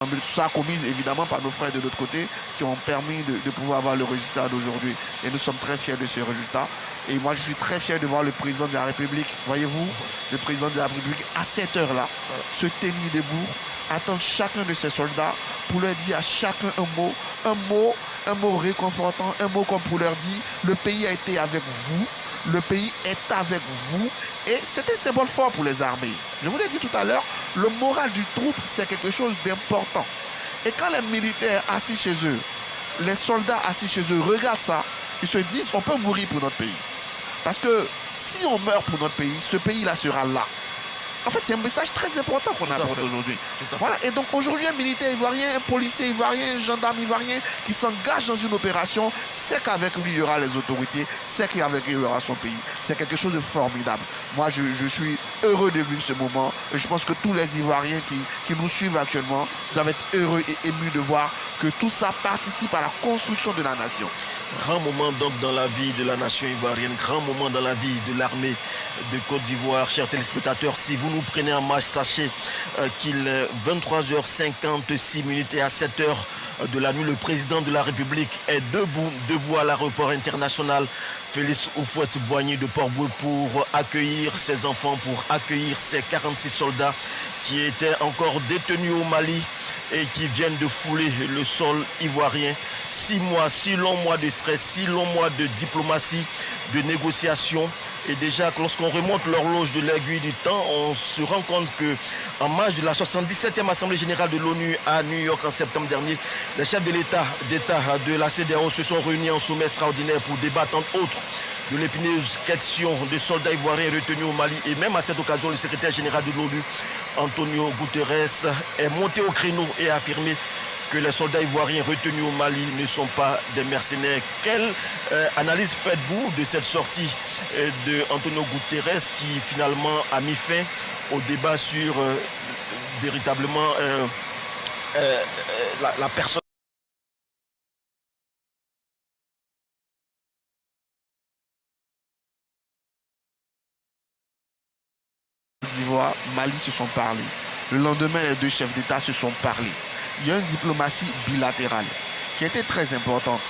Tout ça commise évidemment par nos frères de l'autre côté qui ont permis de pouvoir avoir le résultat d'aujourd'hui. Et nous sommes très fiers de ce résultat. Et moi, je suis très fier de voir le président de la République, voyez-vous, le président de la République à cette heure-là, se tenir debout, attendre chacun de ses soldats pour leur dire à chacun un mot réconfortant, un mot comme pour leur dire, le pays a été avec vous, le pays est avec vous. Et c'est un symbole fort pour les armées. Je vous l'ai dit tout à l'heure, le moral du troupe, c'est quelque chose d'important. Et quand les militaires assis chez eux, les soldats assis chez eux regardent ça, ils se disent, on peut mourir pour notre pays. Parce que si on meurt pour notre pays, ce pays-là sera là. En fait, c'est un message très important qu'on apporte aujourd'hui. Voilà. Et donc aujourd'hui, un militaire ivoirien, un policier ivoirien, un gendarme ivoirien qui s'engage dans une opération, sait qu'avec lui, il y aura les autorités, sait qu'avec lui, il y aura son pays. C'est quelque chose de formidable. Moi, je suis heureux de vivre ce moment. Et je pense que tous les Ivoiriens qui nous suivent actuellement doivent être heureux et émus de voir que tout ça participe à la construction de la nation. Grand moment donc dans la vie de la nation ivoirienne, grand moment dans la vie de l'armée de Côte d'Ivoire. Chers téléspectateurs, si vous nous prenez en marche, sachez qu'il est 23h56 et à 7h de la nuit, le président de la République est debout à l'aéroport international Félix Houphouët-Boigny de Port-Bouët pour accueillir ses enfants, pour accueillir ses 46 soldats qui étaient encore détenus au Mali et qui viennent de fouler le sol ivoirien. 6 mois, 6 longs mois de stress, 6 longs mois de diplomatie, de négociation. Et déjà, lorsqu'on remonte l'horloge de l'aiguille du temps, on se rend compte qu'en marge de la 77e Assemblée Générale de l'ONU à New York en septembre dernier, les chefs de l'État de la CEDEAO se sont réunis en sommet extraordinaire pour débattre, entre autres, de l'épineuse question des soldats ivoiriens retenus au Mali. Et même à cette occasion, le secrétaire général de l'ONU, Antonio Guterres, est monté au créneau et a affirmé que les soldats ivoiriens retenus au Mali ne sont pas des mercenaires. Quelle analyse faites-vous de cette sortie de Antonio Guterres qui finalement a mis fin au débat sur véritablement la personne d'Ivoire, Mali se sont parlé. Le lendemain, les deux chefs d'État se sont parlé. Il y a une diplomatie bilatérale qui était très importante.